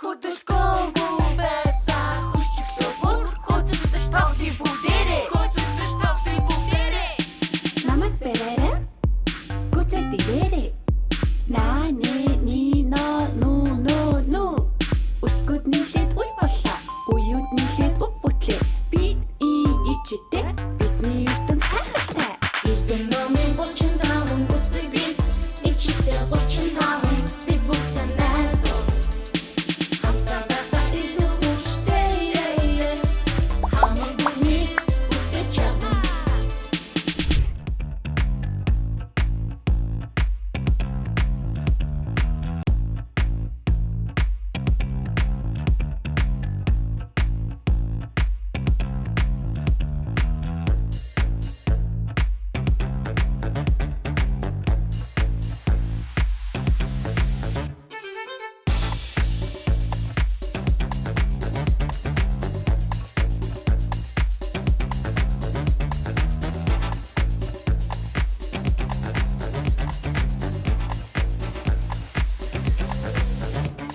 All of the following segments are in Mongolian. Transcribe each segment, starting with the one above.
хөдөлгөөнгүй байсан хүчтэй бүр хөдөлж тавлын бүгдээрээ хөдөлж тавлын бүгдээрээ намайг бэрээрээ гүцээ дээрээ наа ни но үсгүүд нийлээд уй боллоо уюуд нийлээд уг бүтлээ би ичтэй бидний ертөнц гайхалтай эрдэн номын 35 бүсийг бид ичтэй 35 бид бүгд санаасоо хамстаа байхдаа илүү хүчтэй хамаг бүхний үтэж чадна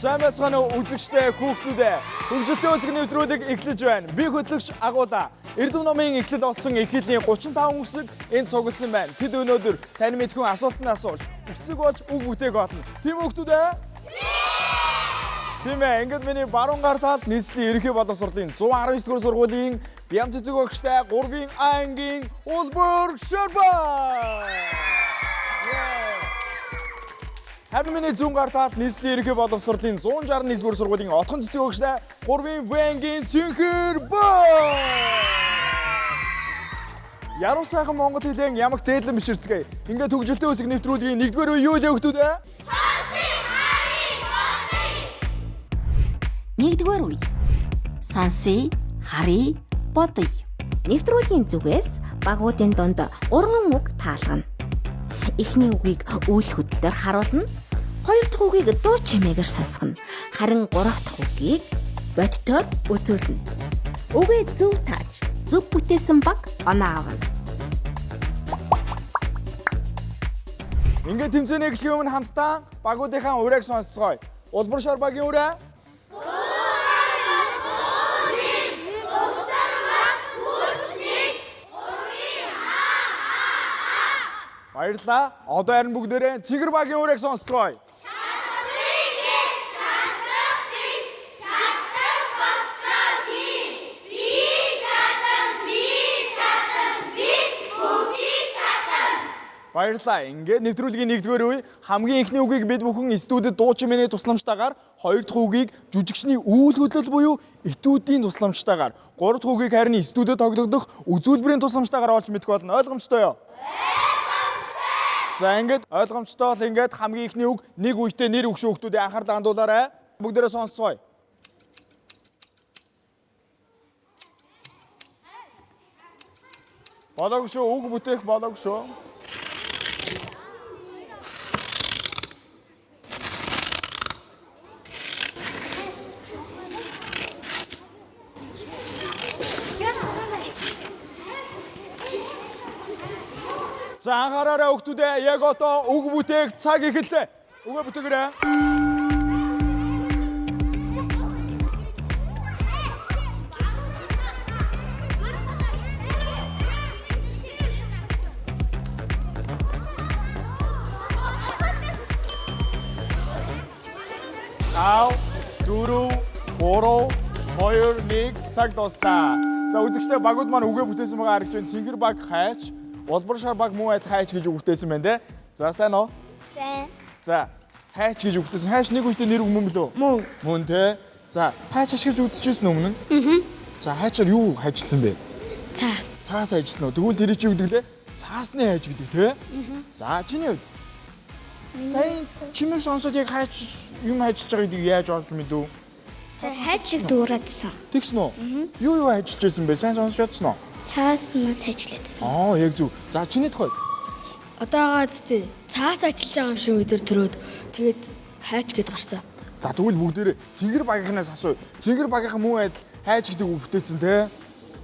Сайн байцгаана уу үзэгчтэй хүүхдүүдээ. Хөгжилтэй үзэг нэвтрүүлэг эхлэж байна. Би хөтлөгч Агуудаа. Эрдэм номын эхлэл болсон эхлэлийн 35 үсэг энд цугласан байна. Тэд өнөөдөр тань мэдхүн асуултанд асууж үсэг болж үг бүтээг болно. Тийм хүүхдүүдээ? Тийм ээ. Ингээд миний баруун гар талд нийслэлийн ерөнхий боловсролын 119 дугаар сургуулийн Бям цэцэг багштай 3-гийн ангийн Улбөр Шорбаа. Харин миний зүүн гар талд нийслэлийн ерөнхий боловсролын 161 дугаар сургуулийн Отхон цэцэг багштай 3-ийн Вэнгийн Цэнхэр боо. Яруу сайхан монгол хэлэн ямагт дээдлэн биширцгээе. Ингээд хөгжилтэй үсэг нэвтрүүлгийн 1-р үе юу вэ хүүхдүүдээ? Нэгдүгээр үе. Сонсъё, харъя, бодъё. Нэвтрүүлгийн зүгээс багуудын дунд 3 үг таалгана. Эхний үгийг үйл хөдлөлөөр харуулна. Хоёр дахь үгийг дуу чимээгээр сонсгоно. Харин гурав дахь үгийг бодтоор үзүүлнэ. Үгээ зөв тааж, зөв бүтээсэн баг оноо авна. Ингээд тэмцээний эхлэхийн өмнө хамтдаа багуудынхаа урайг сонсцгоё. Улбар Шорбагийн урай. Баярлалаа. Одоо харин бүгдээрээ Цэгэр багийн урайг сонсцгоё. Баярлалаа. Ингээд нэвтрүүлгийн 1-р үе хамгийн эхний үгийг бид бүхэн студид дуу чимээний тусламжтайгаар, хоёр дахь үгийг жүжигчний үйл хөдлөл буюу этүүдийн тусламжтайгаар, гурав дахь үгийг харин студид тоглогдох үзүүлбэрийн тусламжтайгаар олж мэдэх болно. Ойлгомжтой юу? За ингээд ойлгомжтой бол ингээд хамгийн ихний үг нэг үедээ нэр үг хүүхдүүдээ анхаарлаа хандуулаарай. Бүгдээрээ сонсцгоё. Болоогүй шүү, үг бүтээх болоогүй шүү. За анхаараарай хүүхдүүдээ, яг одоо үг бүтээх цаг эхэллээ. Үгээ бүтээгээрэй. Тав, дөрөв, гурав, хоёр, нэг цаг дуслаа. За үзэгчтэй багууд маань үгээ бүтээсэн байгаа харагдж байна. Цэнгэр баг хайч. Улбар Шорбаг муу адил хайч гэж үгтээсэн байна те. За сайн уу? сайн За хайч гэж үгтээсэн. Хайч нэг үедээ нэр үг мөн билүү? мөн Мөн те. За хайч ашиглаж үзчихсэн өмнө нь? За хайчаар юу хайчилсан бэ? цаас Цаас хайчилсан уу? Тэгвэл тэр чинь юу гэдэг лээ? Цаасны хайч гэдэг те. За чиний хувьд? Сайн чимээ сонсоод яг хайч юм хайчилж байгаа гэдгийг яаж олж мэдв? хайч шиг дуурадсан Тэгсэн үү? Юу хайчилж байсан бэ? Сайн сонсож чадсан уу? цаас мас ажиллаадсан Яг зөв. За чиний тухай. Одоогоо зү цаас ажиллаж байгаа юм шиг өдөр төрөөд тэгээд хайч гэд гарсан. За тэгвэл бүгдээрээ Цэнгэр багийнхнаас асуу. Цэнгэр багийнхан муу адил хайч гэдэг үг бүтээсэн те.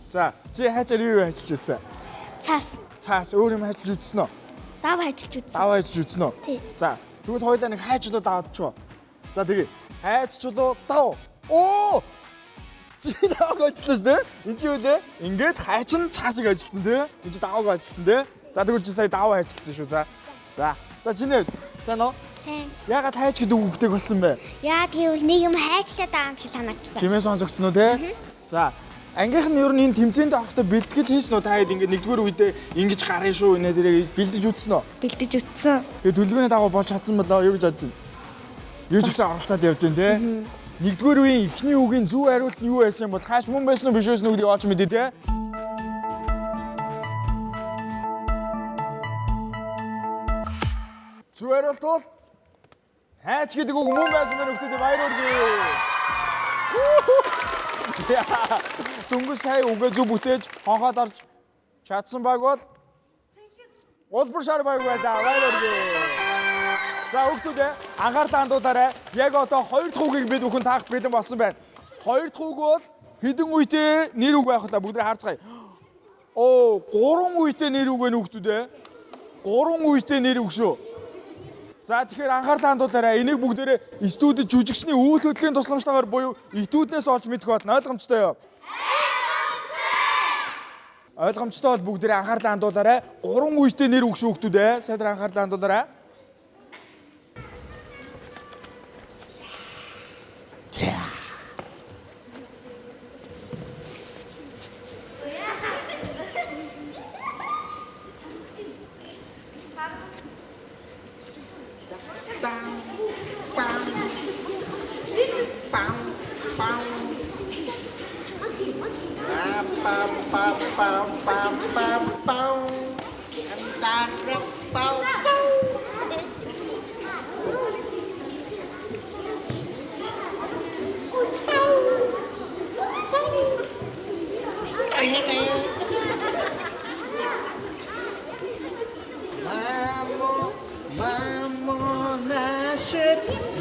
За чи хайчаар юу хайчилж үзсэн? Цаас өөр юм хайчилж үзсэн үү? дав ажиллаж үзсэн Дав хайчилж үзсэн үү? Тий. За тэгвэл хоёулаа нэг хайчлууд аваад чуу. За тэгээ хайч чулуу дав. Оо! Чи даваг ажилласан шүү дээ. Энд чи юу дээ? Ингээд хайч нь цаасыг ажилласан тий. Энд чи даваг ажилласан тий. За тэгвэл чи сая даваа ажилласан шүү. За чинээ сайн уу? Сайн. Ягаад хайч гэдэг үгтэй болсон бэ? Яа тэгвэл нэг юм хайчлаад байгаа юм шиг санагдсан. Чимээ сонсогдсон уу тий? За ангийнх нь ер нь энэ тэмцээнд орохдоо бэлтгэл хийсэн үү? Та хэд ингээд нэгдүгээр үедээ ингэж гарна шүү. Инээ тэрийг бэлдэж үзсэн үү? Бэлдэж утсан. Тэгээ төлөвлөгөөний дагуу болж чадсан болоо юу гэж бодож байна? Юу ч гэсэн оролцоод явж байна тий? Нэгдүгээр үеийн эхний үгийн зөв хариулт нь юу байсан бол хааш мөн байсан уу биш байсан уу гэдгийг олж мэдээ тий? Зөв хариулт бол хайч гэдэг үг мөн байсан мэн үгтэй баяр хүргэе. Дөнгөж сая үгээ зөв бүтээж хонхоод орж чадсан баг бол улбар шар баг байлаа. Баяр хүргэе. За хүүхдүүдээ анхаарлаа хандуулаарай. Яг одоо хоёр дахь үгийг бид бүхэн таахт бэлэн болсон байна. Хоёр дахь үг бол хэдэн үетэй нэр үг байх вэ? Бүгд харцгаая. Оо, гурван үетэй нэр үг байна хүүхдүүдээ. Гурван үетэй нэр үг шүү. За тэгэхээр анхаарлаа хандуулаарай. Энийг бүгдээрээ студид жүжигчний үйл хөдлөлийн тусламжтайгаар буюу этүүднээс олж мэдэх болно. Ойлгомжтой юу? Ойлгомжтой бол бүгдээрээ анхаарлаа хандуулаарай. Гурван үетэй нэр үг шүү хүүхдүүдээ. Сайдар анхаарлаа хандуулаарай.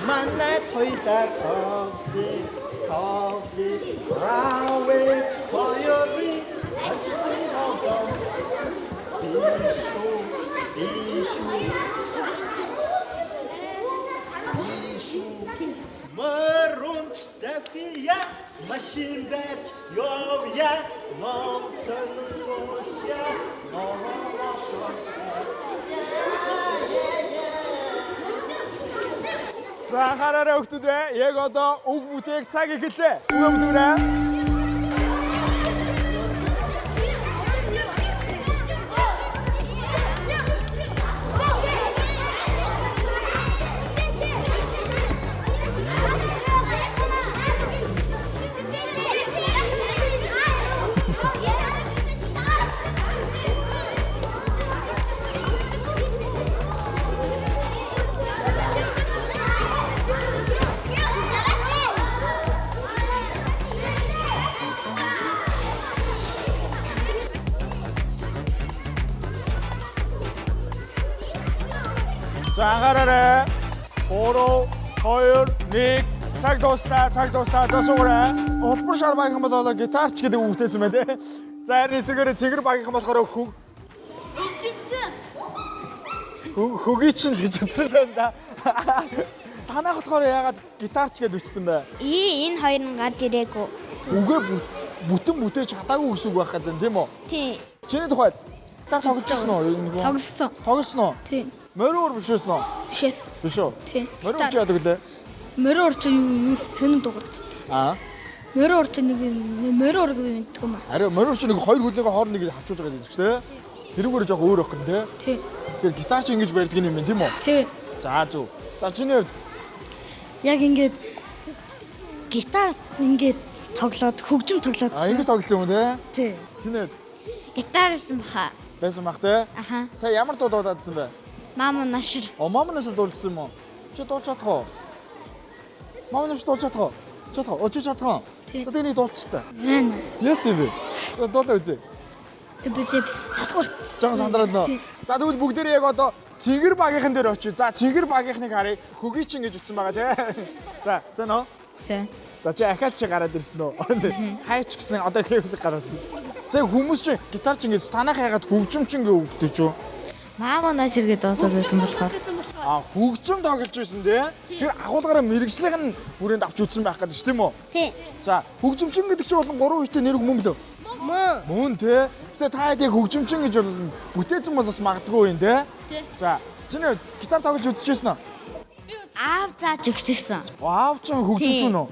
만날 토이다 커피 라웨 거여비 같이 쓰고 이슈 머론 스타피야 마신 백 요야 멈서는 곳이야 За анхаараарай хүүхдүүдээ. Яг одоо үг бүтээх цаг эхэллээ. Үгээ бүтгээрэй. За анхаараарай. 3 2 1 цаг дуустаа. За суугаарай. Улбар шар багийнхан болоо гитарч гэдэг үгтэйсэн байна те. За харин эсвэргээр цэгэр багийнхан болохоор хөгийн чинь гэж утсан байна да. Танайх болохоор яагаад гитарч гэдэг үчсэн бэ? Энэ хоёр нь гарч ирээгүй. Үгээ бүтэн бүтээж чадаагүй гэсэн үг байх гэдэг тийм үү? Тий. Чиний тухайд гитар тоглож байсан уу? Тоглосон. Тоглосон уу? Тий. Морин уур биш байсан уу? Бишээс. Биш үү? Тий. Морин уур ч яадаг лээ? Морин урч юу сонин дуурдаг. Аа. Морин урч нэг морин ург мэддэг юм аа. Ари морин уур ч нэг хоёр хүлээгээ хооронд нэг хавчуулж байгаа гэдэг ч тийм. Тэрүүгээр жоох өөр байх гэн тий. Тий. Тэгэхээр гитар чи ингэж барьдаг юм тийм үү? Тий. За зөв. За чиний хувьд Яг ингээд гитар ингээд тоглоод хөгжим тоглоод. ингэж тоглох юм тий? Тий. Чиний Гитар байсан баха. байсан бах тий? Аха. Сая ямар дуу дуудаадсан бэ? Мама нашир. Мамнаас дуулсан юм уу? Чи дуулж чадах уу? Мамнаас дуулж чадах уу? Чадах уу? Чи чадах уу? За тэний дуулчихтай. Наа. Yes би. За дуулаа үзье. Тэбэжээ тасгуурт. Жоо сандраад нөө. За тэгвэл бүгдээрээ яг одоо цэгэр багийнхан дээр очив. За цэгэр багийнхныг харъя. Хөгийн чин гэж утсан байгаа тий. За сайн уу? Сайн. За чи ахаад чи гараад ирсэн үү? Хайч гэсэн одоо хэвсэг гараад. Сая хүмүүс чи гитар чи ингэж танах ягаад хөгжимчин гээ өгдөж юу? Мама нашир гэдэг дуусаад байсан болохоор. хөгжим тоглож байсан тий. Тэгэхээр агуулгаараа мэрэгжлийнх нь хүрээнд авч үзсэн байх гэдэг шүү тийм үү? Тий. За хөгжимчин гэдэг чинь болон 3 үетэй нэр мөн лөө? Мөн тий. Гэтэ та яг хөгжимчин гэж бол бүтээсэн бол бас магадгүй юм тий. За чиний гитар тоглож үзчихсэн үү? Аав зааж өгсөн. Аав ч хөгжимчин үү?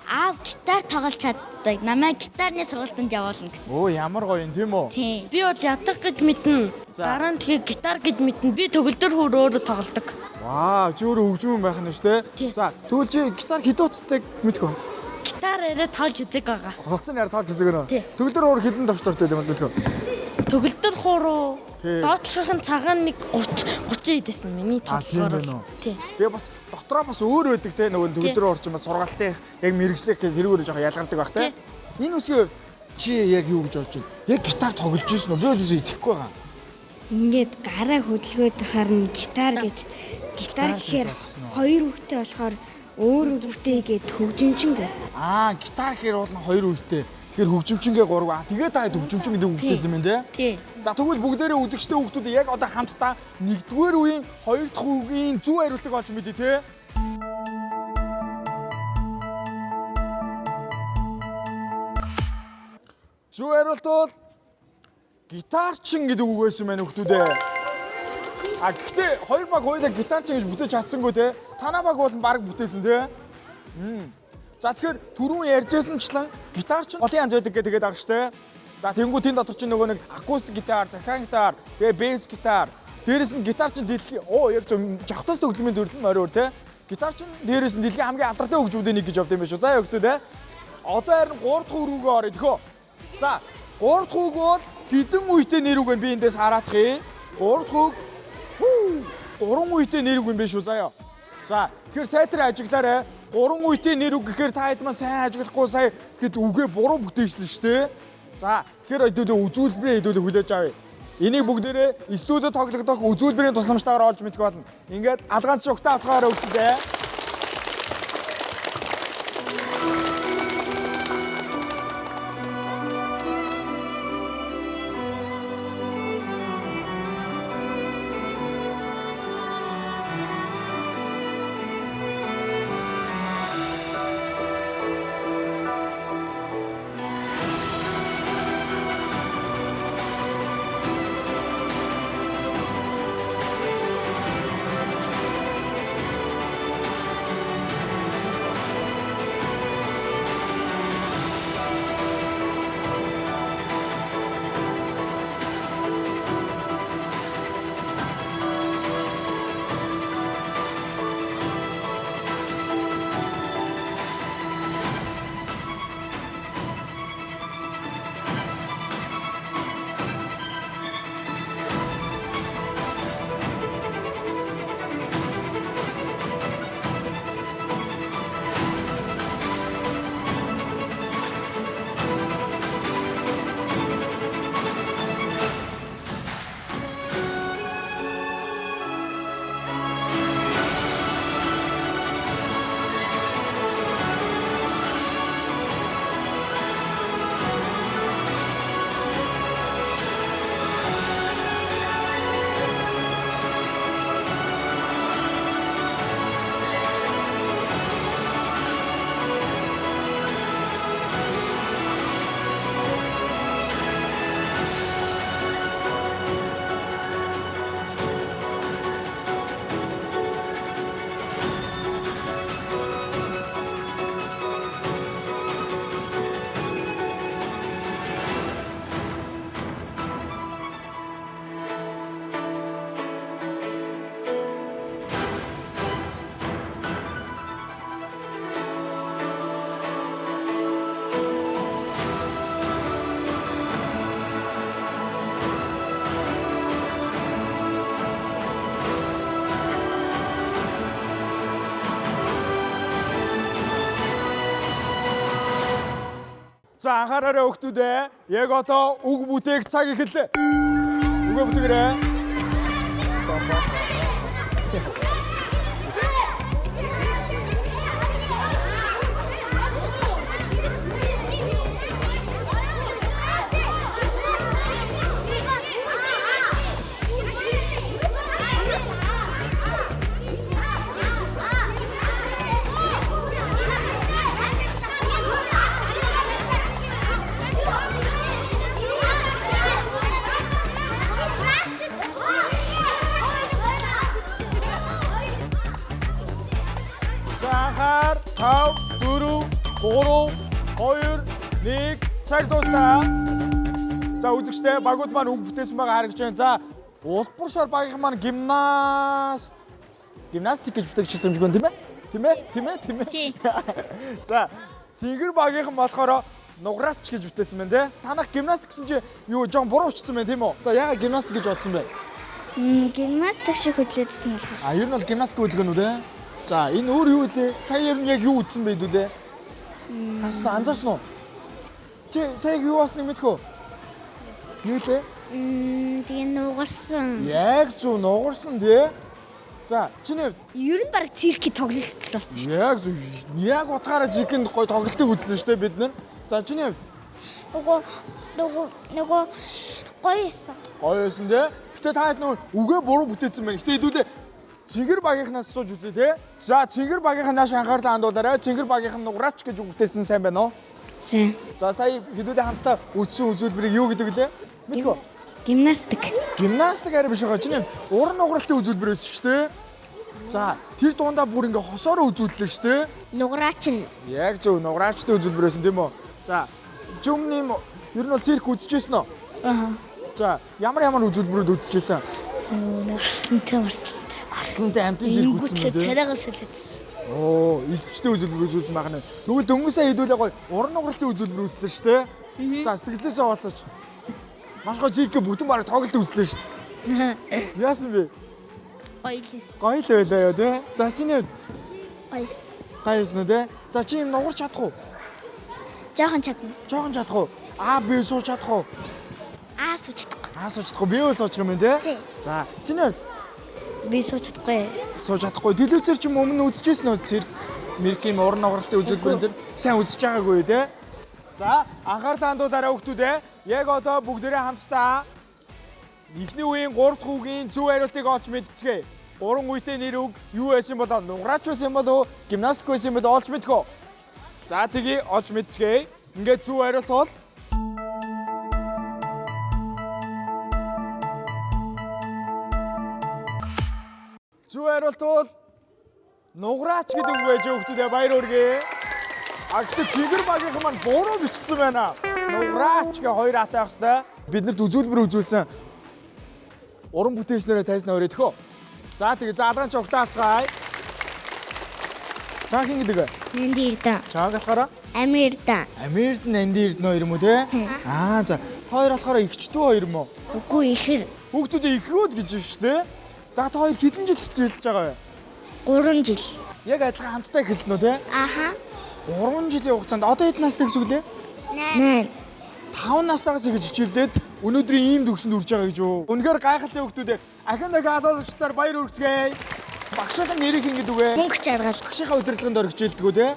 Аав гитар тоглож чаддаг. Намайг гитарны сургалтанд явуулна гэсэн. Оо ямар гоё юм тийм үү? Тий. Би бол ядах гэж мэднэ. Дараа нь тэгээ гитар гэж мэднэ. Би төгөлдөр өөрөө тоглодог. Вау, чи өөрөө хөгжим байх нь шүү дээ. За тэгвэл чи гитар хэд уцтай мэдгүй. Гитар арай тоолж үзэг байгаа. Голцсон яар тааж үзэг нөө. Тий. Төгөлдөр өөр хэдэн давчртай юм мэдгүй. Төгөлдөр хууруу. Тий. Доотлохын цагаан нэг 30 идэсэн миний тийм тоглохоор. байна уу? Тий. Тэгээ бас дотроо бас өөр байдаг те нөгөө төгөлдөр орч юм сургалтын яг мэрэгчлэх гэх тэрүүгээр жоохон ялгардаг байх те. Энэ үсгээ чи яг юу гэж бодож байна? Яг гитар тоглож ирсэн үү? Би бол үгүй итгэхгүй байгаа. Ингээд гараа хөдөлгөөд харна гитар гэж гитар гэхээр хоёр үгтэй болохоор өөр үгтэйгээд хөгжимчин гэ. Гитар гэхээр бол хоёр үгтэй. Тэгэхээр хөгжимчингээ 3. Тэгээд та хөгжимчин гэдэг үгтэйсэн юм те. Тий. За тэгвэл бүгдээрээ үзэгчтэй хүүхдүүд яг одоо хамтдаа 1-р үеийн 2 дахь үгийн зөв хариултыг олж мэдээ те. Зөв хариулт бол гитарчин гэдэг үг байсан байна хүүхдүүдээ. Гэхдээ хоёр баг хоёулаа гитарчин гэж бүтээж чадсангүй те. Танаа баг бол баг бүтээсэн те. За тэгэхээр түрүүн ярьжсэнчлэн гитарчин олон янз байдаг гэдэг байгаа штэ. За тэнгуү тэн дотор чинь нөгөө нэг акустик гитар, цахилгаан гитар, тэгээ бэйс гитар. Дээрээс нь гитарчин дэлхийн яг жавхтас төгөлмийн төрөл нь орой те. Гитарчин дээрээс нь дэлхийн хамгийн алдартай хөгжмүүдийн нэг гэж явд юм байна шүү. За өгтөө те. Одоо харин 3 дахь үрүүгээ орё тэхөө. За 3 дахь үг бол хэдэн үетэй нэр үг вэ? Би эндээс хараадах юм. 3 дахь үг 3 үетэй нэр үг юм байна шүү. Заяа. За тэгэхээр сайтрын ажиглаарай. 3 үетэй нэр үг гэхээр та хэд маань сайн ажиглахгүй сая гэхэд үгээ буруу бүтээжлээ шүү дээ. За тэгэхээр хэдүүлээ үзүүлбэрээ хэдүүлээ хүлээж авъя. Энийг бүгдээрээ студид тоглогдох үзүүлбэрийн тусламжтайгаар олж мэдэх болно. Ингээд алгаан шугтаа авцгаараа өгдөө. За анхаараарай хүүхдүүдээ. Яг одоо үг бүтээх цаг эхэллээ. Үгээ бүтээгээрэй. Цаг дуустаа. За үзэгчтэй багууд маань үг бүтээсэн байгаа харагдаж байна. За улбар шар багийнхан маань гимнастик гэж бүтээгчсэн юм шиг байна тийм ээ? Тий. За цэнгэр багийнхан болохоор нугараач гэж бүтээсэн байна те. Танах гимнастик гэсэн чи юу жоон буруу учсан байна тийм үү? За яагаад гимнастик гэж бодсон бэ? Гимнастик шиг хөдлөөдсөн болох. А ер нь бол гимнастик хөдөлгөөнүүд ээ. За энэ өөр юу вэ? Сая ер нь яг юу үзсэн бэ дүүлээ? Анзаарсан уу? Чи сая юу басныг мэдхүү? Юу лээ? Тэгээ нугарсан. Яг зөв нугарсан тий. За чиний Ер нь баг цирки тоглолт болсон шүү. яг зөв яг утгаараа зикэнд гой тоглолтыг үзлээ шүү дээ бид нар. За чиний Нөгөө гоё исэн. гоё байсан тий. Гэтэ та хэд нөө үгээ буруу бүтээсэн байна. Гэтэ хэдүүлээ цэнгэр багийнхнаас сууж үзье тий. За цэнгэр багийнхаа нааш анхаарлаа хандуулаарай. Цэнгэр багийнхан нугараач гэж үг бүтээсэн сайн байна уу? Сайн. За сая хэдүүлээ хамтдаа үзсэн үзүүлбэрийг юу гэдэг лээ? Мэдгүй. Гимнастик. Гимнастик арай биш байгаа. Чиний уран нугралтын үзүүлбэр байсан шүү дээ. За тэр дундаа бүр ингээ хосоороо үзүүллээ шүү дээ. Нугараач нь. Яг зөв нуграачтай үзүүлбэр байсан тийм үү? За жүмний ер нь бол цирк үзчихсэн үү? Аа. За ямар үзүүлбэрүүд үзчихсэн? Марслантай. Арслантай амтын цирк үзсэн үү? Царайгаа солиодсон. Оо, илвчтэй үзүүлбэр үзүүлсэн байна. Тэгвэл дөнгөсөө хэдүүлээ гоё уран нугралтын үзүүлбэр үзлээ шүү дээ. За сэтгэлээсээ хаваацаач. Маш гоё цирк бүтэн бараг тоглолт үзлээ шүү дээ. Яасан бэ? Гоёлээс. Гоё л байлаа ёо тий. За чиний Гоёс. таарсан үү тий? За чи юм нугарч чадах уу? Жохон чадна. Жохон чадах уу? Би сууж чадах уу? Сууж чадахгүй. Сууж чадах уу? Би сууж юм тий? Тий. За чиний Би сууж чадахгүй. сууж чадахгүй. Телевизээр ч юм өмнө үзчихсэн үү цирк? Мэркийн уран нугралтын үзүүлбэрэн дээр сайн үзэж байгаагүй тий? За анхаарлаа хандуулаарай хүүхдүүдээ. Яг одоо бүгдээрээ хамтдаа эхний үеийн 3 дахь үгийн зөв хариултыг олж мэдцгээе. 3 үетэй нэр үг юу байсан болоо? Нугараач байсан болоо? Гимнастик байсан болоо? Олж мэдхөө. За тгий олж мэдцгээе. Ингээд зөв хариулт бол зөв хариулт бол нугараач гэдэг үг байж хүүхдүүдээ баяр хүргэе. Гэхдээ цэнгэр багийнхан маань буруу бичсэн байна. Нугараач гэ 2 хатаа байх хэвээр. Биднэрт үзүүлбэр үзүүлсэн. Уран бүтээлчнэрээ тайснаа өрөө төхөө. За тэгээ заалгаан ч угтаа авцгаая. Чаа хин гэдэг вэ? Нэнди ирдэн. Чааг болохоор Амир ирдэн. Америкт Нэнди Эрдэнэ хоёр юм уу те? За хоёр болохоор ихчдүү хоёр юм уу? Үгүй ихэр. Хүүхдүүдээ ихрүүд гэж байна шүү дээ. За та хоёр хэдэн жил хичээлж байгаа вэ? 3 жил. Яг адилхан хамтдаа эхэлсэн үү те? Аха. 3 жилийн хугацаанд одоо хэд настай гэсэн үг лээ? 8. 5 настайгаас эхэлж хичээлээд өнөөдрийн ийм төвшөнд хүрч байгаа гэж юу? Үнэхээр гайхалтай хүүхдүүдээ ахин дахин алуулагчдаар баяр хүргэцгээе. Багшийн нэрийг ингэдэг үгэ. Мөнгө чаргал. Багшийнхаа удирдлаганд орхижээлдэг үү те?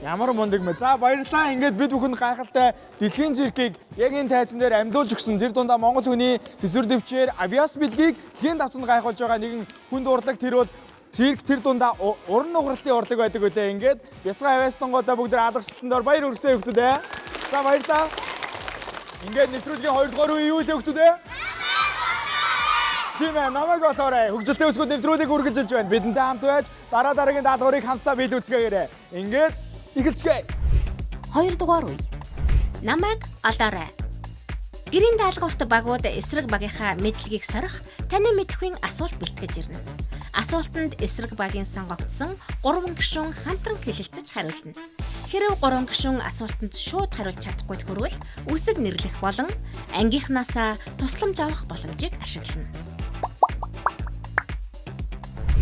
Ямар мундаг мэ. За баярлалаа. Ингээд бид бүхэн гайхалтай дэлхийн циркийг яг энэ тайзан дээр амьдуулж өгсөн. Тэр дундаа Монгол хүний төсвөр дэвчээр авиас бэлгийг дэлхийн давцанд гайхуулж байгаа нэгэн хүн дурлаг тэр бол цирк тэр дундаа уран нугралтын урлаг байдаг үлээ. Ингээд бяцхан авиаснангуудаа бүгд алгасалтанд ор баяр хүргэсэн хүүхдүүдээ. За баярлалаа. Ингээд нэвтрүүлгийн 2 дугаар үе юу л хүүхдүүдээ? Тийм ээ, намайг болоорой. Хөгжилтэй өсгөөд нэвтрүүлгийг үргэлжилж байна. Бидэнтэй хамт байж дараа дараагийн даалгаврыг хамтдаа биелүүлцгээгээрэй. Ингээд эхэлцгээе. 2 дугаар үе. Намайг олоорой. Гэрийн даалгаварт багууд эсрэг багийнхаа мэдлэгийг сорих, таны мэдхийн асуулт бэлтгэж ирнэ. Асуултанд эсрэг багийн сонгогдсон 3 гишүүн хамтран хэлэлцэж хариулна. Хэрэв 3 гишүүн асуултанд шууд хариулж чадахгүй тохиолдол үсэг нэрлэх болон ангийнхнаасаа тусламж авах боломжийг ашиглана.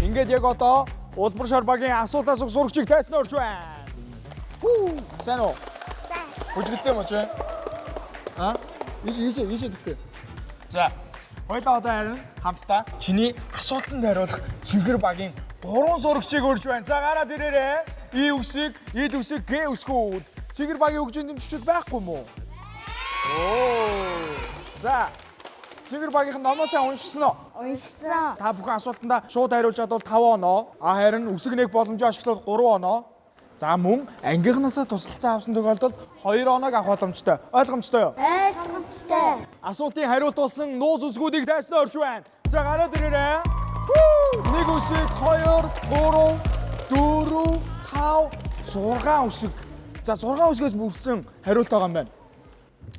Ингээд яг одоо улбар шар багийн асуултаас уг сурагчийг тайснаа орж байна. Сайн уу? Сайн. Хүчгэлтэй юм уу чи? Ийшээ згсээ. За, хоёулаа одоо харин хамтдаа чиний асуултанд хариулах цэнгэр багийн 3 сурагчийг урьж байна. За гараад ирээрэй. И үсэг, эд үсэг, г үсгүүд. Цэнгэр багийн хөгжийн дэмжигчд байхгүй мó? За. Цэнгэр багийнхан номоосаа уншсан уу? Уншсан. Та бүхэн асуултандаа шууд хариулж чадвал 5 оноо. Харин үсэг нэг боломжоо ашиглавал 3 оноо. За мөн ангийнхнаасаа тусалцсан авсан тохиолдолд 2 оноог авах боломжтой. Ойлгомжтой юу? Ойлгомжтой. Асуултын хариулт болсон нууц үсгүүдийг тайснаа орж байна. За гараад ирээрэй. 1 үсэг, 2, 3, 4, 5, 6 үсэг. За 6 үсгээс бүрдсэн хариулт байгаа юм байна.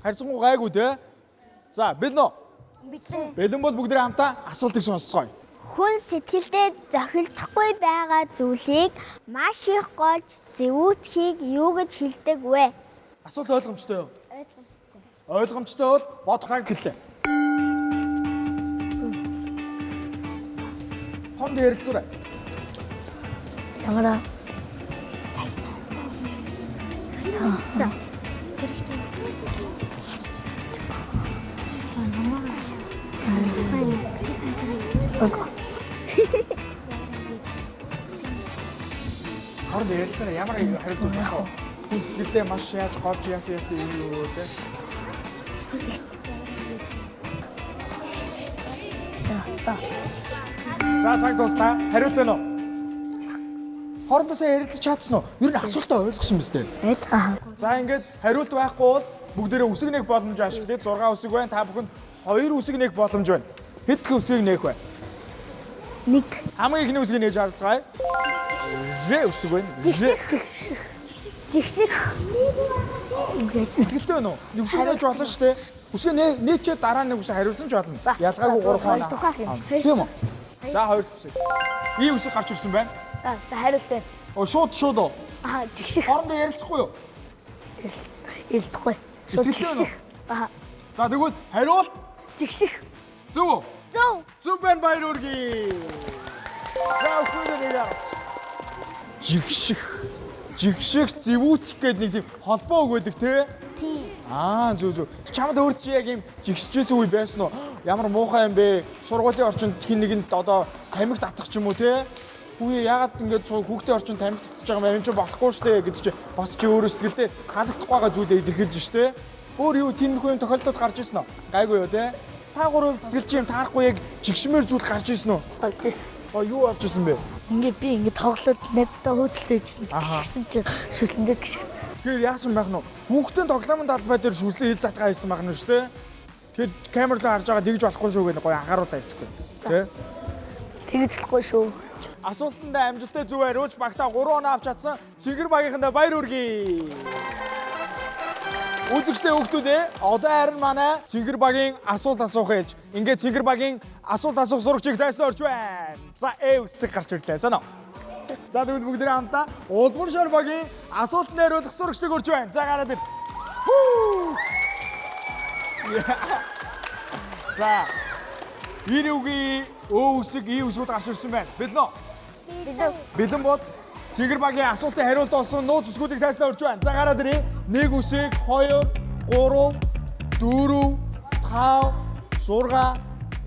Харьцангуй гайгүй те. За, бэлэн. Бэлэн бол бүгдээ хамтаа асуултыг сонсцгоё. Хүн сэтгэлдээ зохилдохгүй байгаа зүйлийг маш их гож зэвүүтхийг юу гэж хэлдэг вэ? Асуулт ойлгомжтой юу? Ойлгомжтой бол бодох цаг гэлээ. Хонд ярилцаарай. Ямараа Хонд ярилцаарай. Ямар хариулт өгөх вэ? Хүн сэтгэлдээ маш яаж гож яасан юм те. За цаг дуустаа. Хариулт байна уу? Хоорондоо ярилцаж чадсан уу? Ер нь асуултаа ойлгосон биз дээ. За ингээд хариулт байхгүй бол бүгдээрээ үсэг нээх боломж ашиглаад 6 үсэг байна. Та бүхэнд 2 үсэг нээх боломж байна. Хэд их үсгийг нээх вэ? 1 Хамгийн ихний үсгийг нээж харилцгаая. Үсэг байна. Жигших. Итгэлтэй байна уу? Нэг үсэг нээж болно шүү дээ. Үсэг нээчээ дараа нэг үсэг хариулсан ч болно. Ялгаагүй 3 хоолой. Тийм үү? За 2 үсэг. Ийм үсэг гарч ирсэн байна. хариултаа. Шууд уу? Жигших. Хоорондоо ярилцахгүй юу? Илдэхгүй. Итгэлтэй байна уу? За тэгвэл хариулт Жигших. зөв үү? Зөв. Зөв байна баяр үргээ. За өсвөл нэг авч. Жигших зэвүүцэх гэдэг нэг тийм холбоо үг байдаг те. Тийм. Зөв. Чамд өөрт чи яг юм жигсчээс үе байсан уу? Ямар муухай юм бэ? Сургуулийн орчинд хин нэгэнд одоо тамхи татах ч юм уу те? Хүүе яагаад ингэж хүүхдийн орчинд тамхи татчих байгаа юм чи болохгүй штэ гэдэг чи бас чи өөрөө сэтгэлдээ халагдах байгаа зүйлээ илэрхийлж штэ. Өөр юу тиймэрхүү юм тохиолдлууд гарч ирсэн үү? Гайгүй юу те? Та гурав сэтгэлч юм таарахгүй яг жигшмээр зүйл гарч ирсэн үү? Болж ирсэн. Юу болж ирсэн бэ? Ингээд би ингээд тоглоод найзтай хөөцөлтэйжсэн. Гიშгсэн чинь шүлэндээ гიშгсэн. Тэгэхээр яасан байх нь вэ? Хүүхдийн тоглоомын талбай дээр шүлсэн хэл затгаа хийсэн байх нь шүү дээ. Тэгэхээр камерлаа харж байгаа тэгж болохгүй шүү гэх гоё анхааруулаа явчихгүй. Тэ? Тэгж болохгүй шүү. Асуултандаа амжилттай зөв хариулж багтаа 3 оноо авч чадсан Цингэр багийнхандаа баяр хүргэе. Үзэгчтэй хүүхдүүдээ одоо харин манай Цингэр багийн асуулт асуух ээлж. Ингээд Цингэр багийн асуулт асуух сурагчийг тайсан орж байна. За үсэг гарч ирлээ санаа. За тэгвэл бүгдээ хамтаа Улбар шар багийн асуулт найруулах сурагчдыг орж байна. За гараад ир. За Ирүүгийн үсэг үсгүүд гарч ирсэн байна. Бэлэн үү? Бэлэн бол Цингэр багийн асуултын хариулт олсон нууц үсгүүдийг тайснаа өрж байна. За гараад ирээ. 1 үсэг, 2, 3, 4, 5, 6,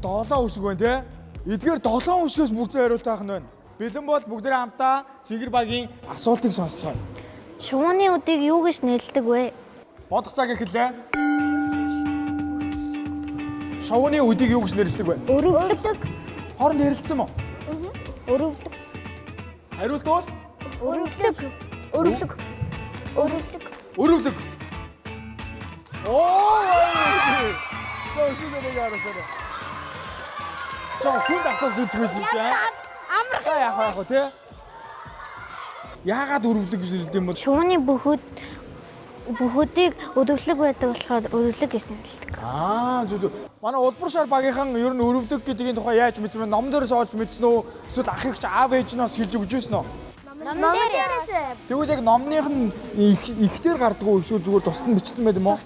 7 үсэг байна те. Эдгээр 7 үсгээс бүгдээ хариулт авах нь байна. Бэлэн бол бүгдээ хамтаа Цингэр багийн асуултыг сонсцгоё. Шувууны үдийг юу гэж нэрлэдэг вэ? Бодох цаг эхэллээ. Шувууны үдийг юу гэж нэрлэдэг вэ? Өрөвлөг. Хооронд ярилцсан уу? Өрөвлөг. Хариулт бол Өрөвлөг. өрөвлөг. За өшөөрэй яараа. За хүнд асуулт үзэх байсан юм байна. За яах вэ те? Яагаад өрөвлөг гэж нэрлэдэг юм бол? Шувууны бүхүүдийг өдөвлөг байдаг болохоор өрөвлөг гэж нэрлэдэг. Зөв. Манай Улбар шар багийнхан ер нь өрөвлөг гэдгийн тухай яаж мэдсэн бэ? Ном дээрээс олж мэдсэн үү? Эсвэл ахыг ч аав ээжнээс хэлж өгч ирсэн үү? Ном дээрээс. Тэгвэл яг номных нь ихтер гардаг уу? Эсвэл зүгээр тусад нь бичсэн байт юм уу?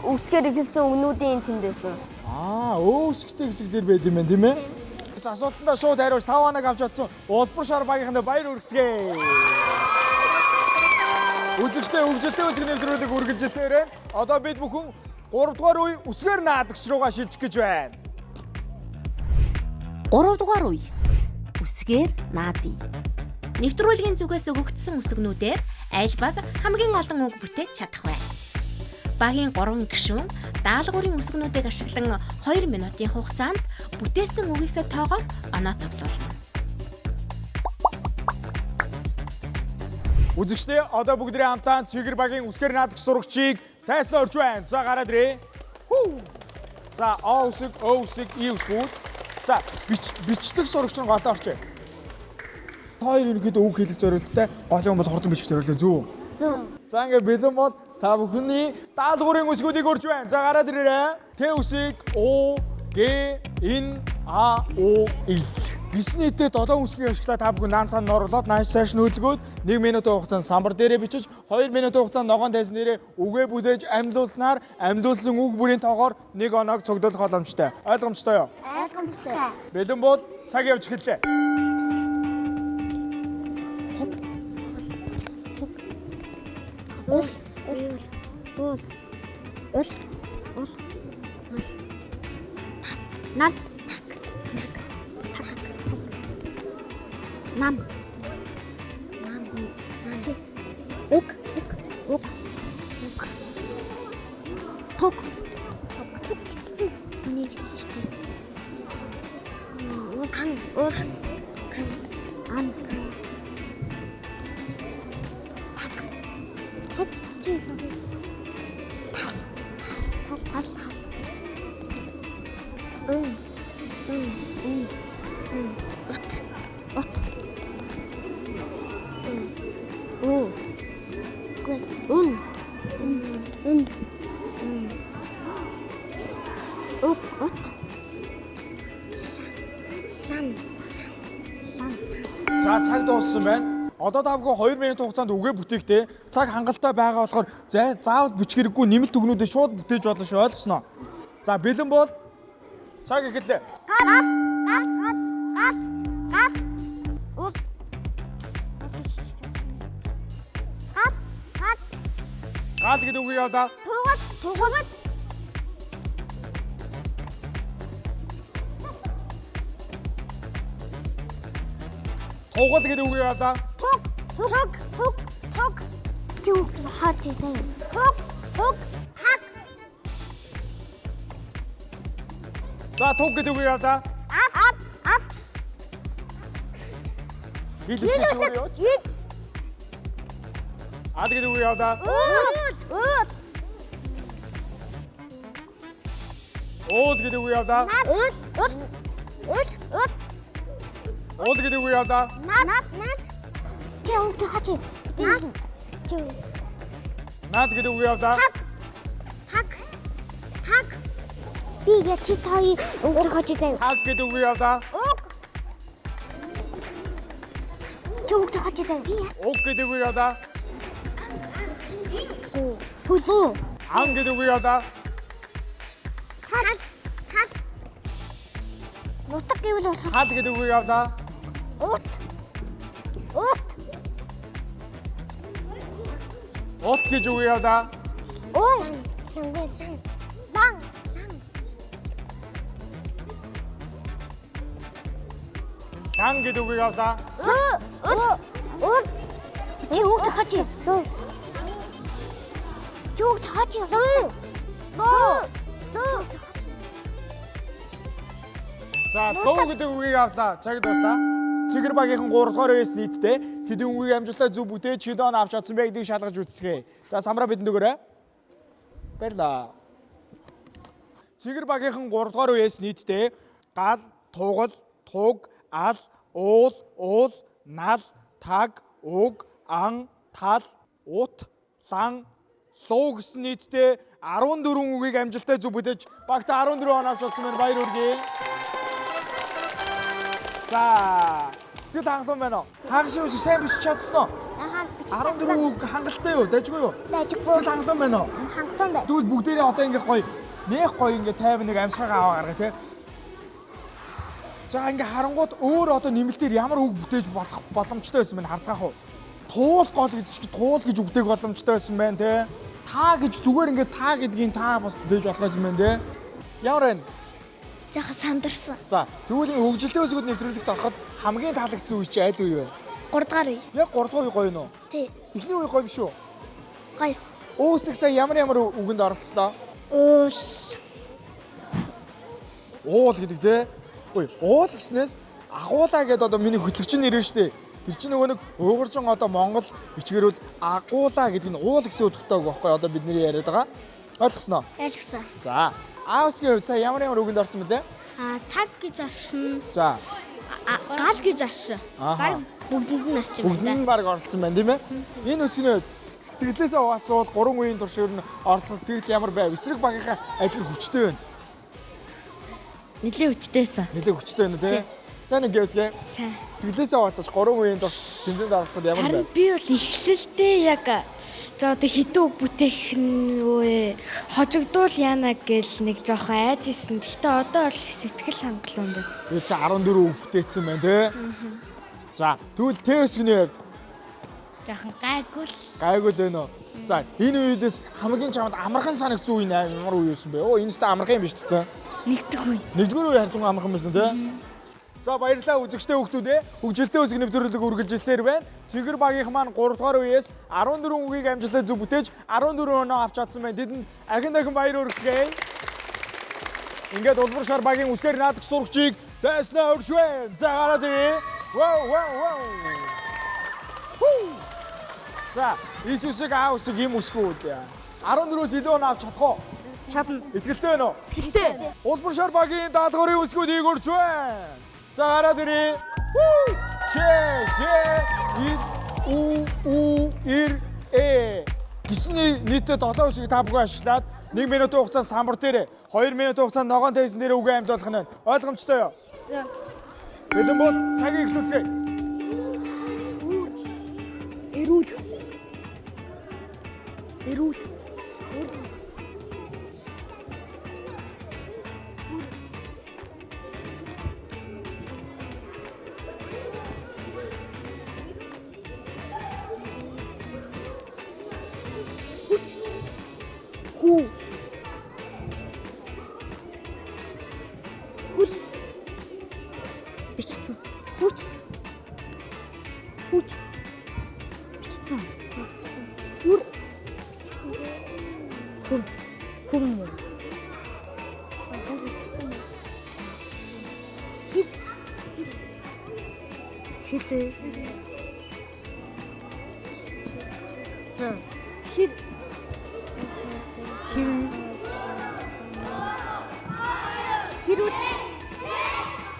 Үсгээр ихэлсэн өгнүүдийн тэнд байсан. Өөсгтэй хэсэг дээр байд юм байна тийм ээ? Асуултандаа шууд хариулж 5 хоног авч чадсан Улбар шар багийнхандаа баяр хүргэцгээе. Үзэгчтэй хөгжилтэй үсэг нэвтрүүлэг үргэлжилсээр байна. Одоо бид бүхэн 3 дугаар үе үсгээр наадагч руугаа шилжих гэж байна. 3 дугаар үе. Үсгээр наадъя. Нэвтрүүлгийн зүгээс өгөгдсөн үсгнүүдээр аль баг хамгийн олон үг бүтээж чадах вэ? Багийн 3 гишүүн даалгаврын үсгнүүдийг ашиглан 2 минутын хугацаанд бүтээсэн үгийнхээ тоогоор оноо цуглуулна. Үзэгчтэй одоо бүгдээ хамтаа Цингэр багийн үсгээр наадагч сурагчийг тайснаа орж байна. За гараад ирээ. За О үсэг, О үсэг, И үсгүүд. За бичлэг сурагч нь голоо орчээ. Хоёр ерөнхийдөө үг хэлэх зорилготой голын бол хурдан бичих зорилготой зөв үү? Зөв. За ингээ бэлэн бол Та бүхний даалгаврын үсгүүдийг урьж байна. За гараад ирээрэй. Тэ үсэг О, Г, Н, А, О, Л. Гисэн нийтэд одоо үсгийг ашиглаад та бүхэн наан цаана орлоод нааш цааш нь хөдөлгөөд 1 минутын хугацаанд самбар дээрээ бичиж 2 минутын хугацаанд ногоон тайзан дээрээ үгээ бүдээж амьлуулснаар амьлуулсан үг бүрийн тоогоор 1 оноог цогцолох боломжтой. Ойлгомжтой юу? Ойлгомжтой. Бэлэн бол цаг явж эхэллээ. Нас. Нам. Ук. Ток. За цаг дууссан байна. Одоо та бүхэн 2 минутын хугацаанд үгээ бүтээхтэй. Цаг хангалттай байгаа болохоор заавал бичих хэрэггүй нэмэлт үгнүүдээ шууд бүтээж болно шүү, ойлгосноо. За бэлэн бол цаг эхэллээ. Гал гэдэг үгийг аваа. Тугал. Тугал гэдэг үгийг аваа. Туг. Туг хаад зэ. Туг. Хаг. За туг гэдэг үгийг аваа. Ас. Илүүс. Ад гэдэг үгийг аваа. Уул гэдэг үгийг аваа. Уул гэдэг үгийг аваа. Нас. Чөөх хачи. Нас. Наад гэдэг үгийг аваа. Хаг. Би ячи той өнгө хачи заяа. Хаг гэдэг үгийг аваа. Чөөх хачи заяа. Уг гэдэг үгийг аваа. Хузу. Ан гэдэг үгийг аваа. Хат. Нутаг гэвэл хат гэдэг үгийг аваа. Ут. Ут гэж үгийг аваа. Сан. Сан гэдэг үгийг аваа. Чи үг хачи. Чуг хачи. За дуу гэдэг үгийг авлаа. Цаг дуслаа. Цэгэр багийнхан 3 дугаар үеэс нийтдээ хэдэн үгийг амжилттай зөв бүтээж хэд он авч чадсан бэ гэдгийг шалгаж үзье. За самраа бидэнд өгөөрэй. Баярлаа. Цэгэр багийнхан 3 дугаар үеэс нийтдээ гал, тугал, туг, ал, уул, нал, таг, уг, ан, тал, ут, лан, луу гэсэн нийтдээ 14 үгийг амжилттай зөв бүтээж багта 14 он авч олсон байна. Баяр хүргэе. За, сэтгэл хангалуун байна уу? Хагашийн үсэг сайн бичиж чадсан уу? 14 үг хангалттай юу? Дайжгүй юу? Дайжгүй. Сэтгэл хангалуун байна уу? Хангалуун байна. Тэгвэл бүгдээрээ одоо ингэ гоё нэг гоё ингэ 51 амьсгаагаа аваа гаргая те. За ингэ харангууд өөр одоо нэмэлтээр ямар үг бүтээж болох боломжтой байсан бэ харцгаах уу? Туул гол гэдэг чинь туул гэж үгдээх боломжтой байсан байна те. Та гэж зүгээр ингээд та гэдгийн та бас бүтээж болох байсан байна те. Ямар байна? Жаахан сандарсан. За тэгвэл хөгжилтэй үсгүүд нэвтрүүлэгт ороход хамгийн таалагдсан үе чи аль үе вэ? 3 дугаар үе. Яг 3 дугаар үе гоё нөө? Тий. Эхний үе гоё биш үү? Гойс. Үсэг сая ямар үгэнд оролцлоо? Уул гэдэг те. Ой, уул гэснээс агуулаа гэдэг одоо миний хөтлөгчийн нэр шүү дээ. Тэр чинь нөгөө нэг уйгуржин одоо Монгол бичгэрүүл агуулаа гэдэг нь уул гэсэн үг төгтөөг байхгүй одоо бидний яриад байгаа. Ойлгосноо? Ойлгосон. За, аавсгийн хувьд сая ямар үгэнд орсон мөлий? Таг гэж орсон. За. Гал гэж орсон. Баг бүгдэнд нь орчих юм байна. Бүгдэнд нь баг оролцсон байна тийм ээ? Энэ үсгийн хувьд Сэтгэлээсээ хуваалцвал 3 үеийн турш ер нь оролцох сэтгэл ямар байв? Эсрэг багийнхаа аль нь хүчтэй вэ? Нилийн хүчтэйсэн. Нэлээд хүчтэй байна тий. Сайн нэг гэвсгээ. Сайн. Сэтгэлээсээ хуваалцаж 3 үеийн турш тэмцээнд оролцоход ямар Харин байв? би бол эхлэлдээ яг за одоо хідүү бүтээх нь үе хожигдуул яана гэл нэг жоохон айжсэн. Гэхдээ одоо бол сэтгэл хангалуун байна. Юусе 14 үг бүтээсэн байна тий. За тэгвэл Тэвсгийн хувьд Жохон гайгүй л. гайгүй л байна уу? За энэ үеэс хамгийн чамд амархан санагдсан үе нь ямар үе юусэн бэ? Оо энэ ч амархан юм биш үү? Нэгдэх үе. Нэгдүгээр үе харьцан амархан байсан тий. За баярлалаа үзэгчтэй хүүхдүүдээ хөгжилтэй үсэг нэвтрүүлэг үргэлжилсээр байна. Цэнгэр багийнх маань 3 дугаар үеэс 14 үгийг амжилттай зөв бүтээж 14 оноо авч чадсан байна. Тэдэнд дахин баяр хүргэе. Ингээд улбар шар багийн үсгээр наадаг сурагчийг дайснаа өршвэн. За гараад ирээ. Вау. За Иесусыг аавсаг юм үсгүүд. 14-өөс илүү оноо авч чадах уу? Чадна. Итгэлтэй байна уу? Тэгтээ. Улбар шар багийн даалгаврын үсгүүдийг өршвэн. За гараад ирээ. Гисний нийтдээ 7 үсгийг та бүхэн ашиглаад 1 минутын хугацаанд самбар дээр 2 минутын хугацаанд ногоон тайзан дээр үгээ амьд болох нь ойлгомжтой юу? За. Бэлэн бол цагийг эхлүүлцгээе. Эрүүл.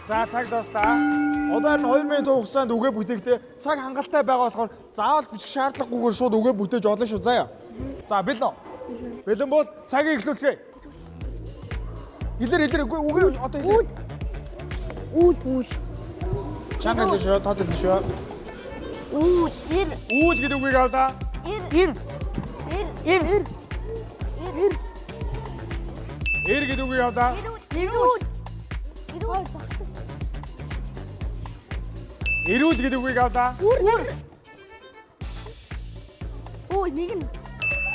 За цаг дуустаа. Одоо энэ 2 минутын хугацаанд үгээ бүтээхдээ цаг хангалттай байгаа болохоор заавал бичих шаардлагагүйгээр шууд үгээ бүтээж олно шүү заяа. За бэлэн. Бэлэн бол цагийг эхлүүлцгээе. Илэр үгээ одоо илэр. Үйл. Чанга л шүү, тод л шүү. Үйл гэдэг үгийг авлаа. Эр гэдэг үгийг авлаа. Эрүүл гэдэг үгийг авлаа.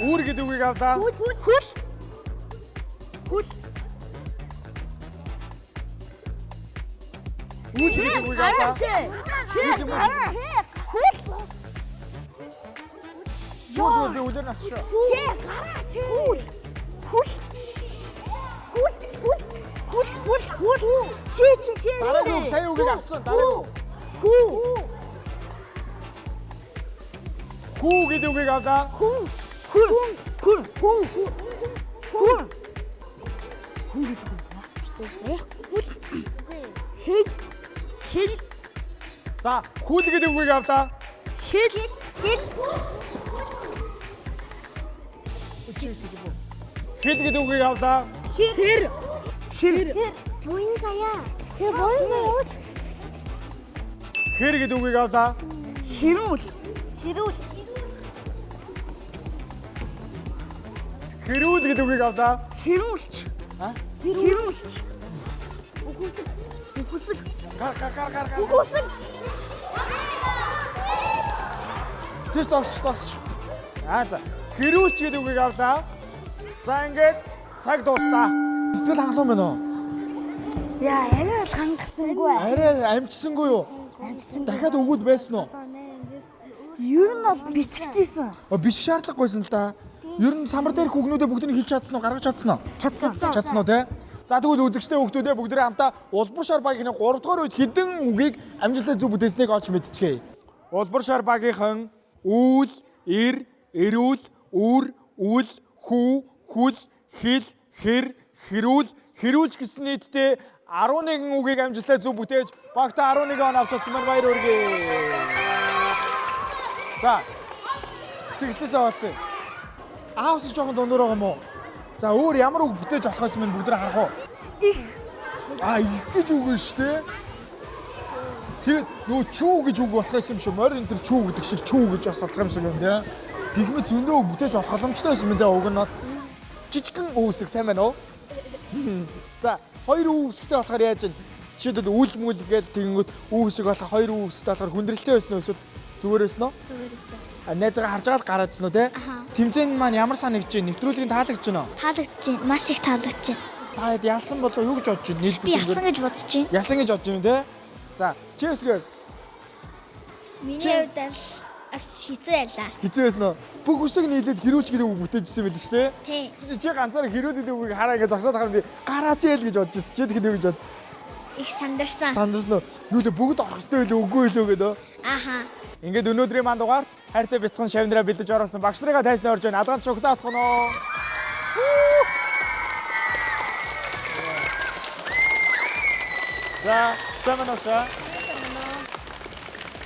Үүр гэдэг үгийг авлаа. Үйл гэдэг үгийг авлаа. Жоо би үлээр натшаа. Дараагийн үг сая үгийг авцсан. Дараагийн. Хүү гэдэг үгийг авлаа. За хөл гэдэг үгийг авлаа. Хэл гэдэг үгийг авлаа. Буян заяа. Хэр гэдэг үгийг авлаа. Хэрүүл. Хэрүүл гэдэг үгийг авлаа. Хэрүүлч. Үхүсэг. Гар. Үхүсэг. Тэр зогсч. За. Хэрүүлч гэдэг үгийг авлаа. За ингээд цаг дуустаа. Сэтгэл хангалуун байна уу? Яа, арай хангасангүй. Арай амжсангүй юу? Дахиад өгөөд байсан уу? Ер нь бол биччихжсэн. Биш шаардлагагүйсэн л да. Ер нь самбар дээрх үгнүүдээ бүгднийг хэлж чадсан уу? Гаргаж чадсан уу? Чадсан уу те? За тэгвэл үзэгчтэй хүүхдүүдээ бүгдээ хамтаа улбар шар багийн 3 дугаар үед хэдэн үгийг амжилттай зөв бүтээснийг олж мэдчихье. Улбар шар багийнхан үүл, эр, эрүүл, үр, үл, хүү, хүл, хэл, хэр, хэрүүлч гэсэн нийтдээ 11 үгийг амжилттай зөв бүтээж багтаа 11 он авч чадсан байна. Баяр хүргэе. За. сэтгэлээсээ олцсон. Аавс жоохон дундуур байгаа юм уу? За өөр ямар үг бүтээж болох юм бэ бүгд харах уу? Их гэж үг нь шүү дээ. Тэгээд юу чүү гэж үг болох юм шүү. Морь энэ төр чүү гэдэг шиг чүү гэж бас болох юм шиг юм тий. Гихмээ зөндөө үг бүтээж болох боломжтой байсан юм даа. Уг нь бол жижигхэн үүсэг сайн байна уу? За хоёр үүсэгтэй болохоор яаж вэ? Жишээлбэл үйлмүүл гээл тэгэнгүүт үүсэг болох хоёр үүсэгтэй болохоор хүндрэлтэй байсан уу эсвэл зүгээр байсан уу? Зүгээр байсан. Найзгаа харж байгаа л гараадсан уу те? Тэмцээн маань ямар санагдаж байна? Нэвтрүүлгийн таалагдж байна уу? Таалагдж байна. Маш их таалагдж байна. Та хэд ялсан болов юу гэж бодож байна? Би ясан гэж бодож байна. Ясан гэж бодож байна те? За, чи өсгөө. Миний хувьд бас хэцүү байлаа. Хэцүү байсан уу? Бүх үсэг нийлээд хэрүүч гэдэг үг бүтээжсэн байл шүү дээ. Тий. Гэсэн чи ганцаар хэрүүдэд үгийг хараа гэж зогсоод хараа би гараач яэл гэж бодож байсан. Чи тэгэхэд юу гэж бодсон? Их сандарсан. Сандарсан уу? Юу лээ бүгд орох ёстой байлоо үгүй байлоо гэдэг. Аха. Ингээд өнөөдрийн манд дугаарт хайртай бяцхан шавнараа бэлдэж оруулсан багш нарыгаа тайснаа орж байна. Адгаан шоколад авцгаана уу? За, саманашаа.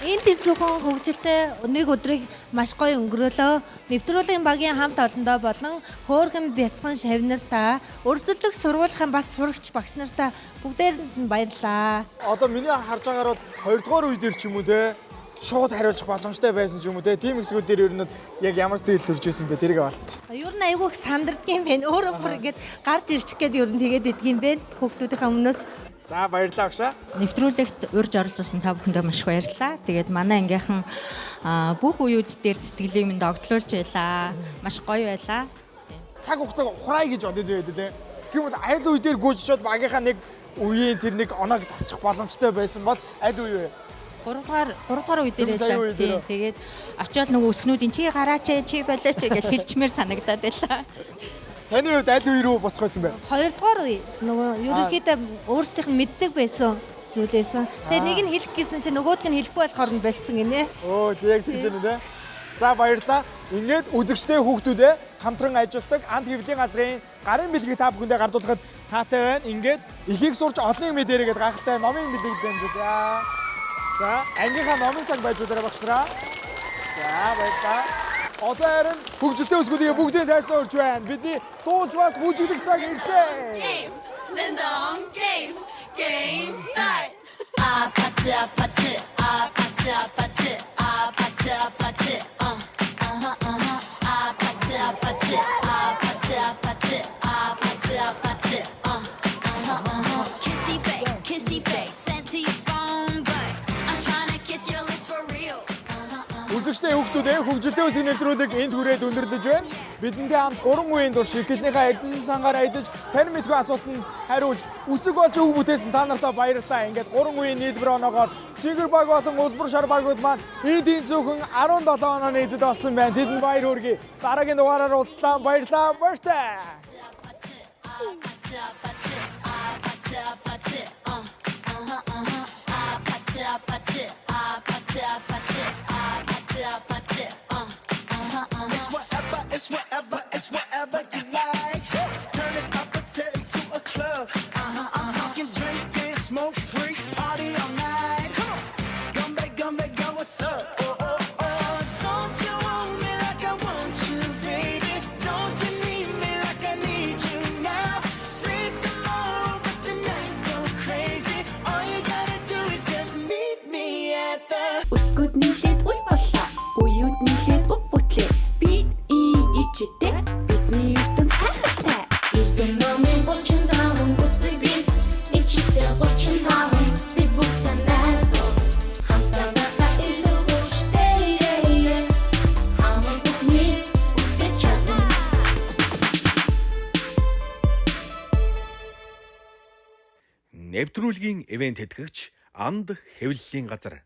Энэ тэнцвэрхэн хөгжилтэй нэг өдрийг маш гоё өнгөрөөлөө. Нэвтрүүлгийн багийн хамт олондоо болон хөөрхөн бяцхан шавнартаа өрсөлдөх сургуулийн бас сурагч багш нартаа бүгдээрэнд нь баярлалаа. Одоо миний харж байгаагаар бол 2 дугаар үе дээр ч юм уу те шууд хариулах боломжтой байсан ч юм уу те тим хэсгүүд дээр ер нь яг ямар сэтгэл төрж исэн бэ тэрийг авалцсан. Ер нь айгүй их сандардгийн байна. Өөрөө бүр ингэж гарч ирчих гээд ер нь тэгээд идэгин байна. Хүүхдүүдийнхээ өмнөөс. За баярлалаа агшаа. Нэвтрүүлэгт урьж оролцсон та бүхэндээ маш их баярлалаа. Тэгээд манай ангийнхан бүх үеуд дээр сэтгэлийг минь догтлуулж байлаа. Маш гоё байлаа. Цаг хугацааг ухраая гэж бодож байд лээ. Тийм бол аль үе дээр гүйжчихэд багийнхаа нэг үеийн тэр нэг оноог засчих боломжтой байсан бол аль үе вэ? 3 дугаар үе дээр Сая үе байлаа. дээр. Тэгээд очиод нөгөө өсгнүүдийн чи гараач чи болооч гэж хэлчмээр санагдаад байлаа. Таны хувьд аль үе рүү буцах байсан бэ? 2 дугаар үе нөгөө ерөнхийдөө өөрсдийнх нь мэддэг байсан зүйлээсэн. Тэгээ нэг нь хэлэх гэсэн чи нөгөөдг нь хэлэхгүй болохоор нь болцсон гинэ. Оо яг тэгж байна үү? За баярлалаа. Ингээд үзэгчтэй хүүхдүүдээ хамтран ажилладаг Ант хэвлэлийн газрын гарын бэлгийг та бүхэндээ гардуулахад таатай байна. Ингээд ихийг сурч олонний мэдэрээ гэдэг гайхалтай номын бэлгийг дамжуулъя. За ангийнхаа номын цаг байж удаарай багш нараа. За баярлалаа. Одоо харин хөгжилтэй өсгүүдийг бүгдийн тайснаа орж байна. Бидний дуулж бас бүжиглэх цаг ирлээ. Game start. 아파트 아파트 아파트 아파트 아파트 아파트 아파트 아파트 아파트 아파트 아파트 아파트 kissy face sent to your phone but I'm trying to kiss your lips for real. Үзэгчтэй хүүхдүүдээ хөгжилтэй өсгөх нэвтрүүлэг энд хүрээд өндөрлөж байна. Бидэнтэй хамт 3 үеийн дур ширкэтнийхээ эрдэнэс сангаар аялаж тань мэдгүй асуултанд хариулж үсэг болж үг бүтээсэн та нартай баярлалаа. Ингээд 3 үеийн нийлбэр оноогоор Цэгэр баг болон Улбар шар багууд маань эндийн зөвхөн 17 онооны эзэд болсон байна. Тэдэнд баяр хүргэе. Дараагийн дугаараар уулзлаа. Баярлалаа. Баяртай. It's whatever you like. Turn this opposite into a club. I'm talking drinking, smoke free, party all night. Come back, go, what's up? Don't you want me like I want you, baby? Don't you need me like I need you now? Sleep tomorrow, but tonight go crazy. All you gotta do is just meet me at the. Үсгүүд нийлээд үе боллоо. Уюуд нийлээд үг бүтлээ. Би ичтэй бидний ертөнц хайхалтай. Эрдэн номын 35 үсэг би ичтэй 35 би бүх санаасоо хамсаа байгаа илүү хүчтэй. Хамаг бүхний үгтэй чадна. Нэвтрүүлгийн ивент тэтгэгч Анд хэвлэлийн газар.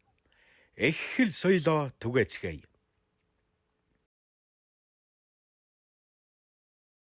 Эхэл соёлоо түгээцгээе.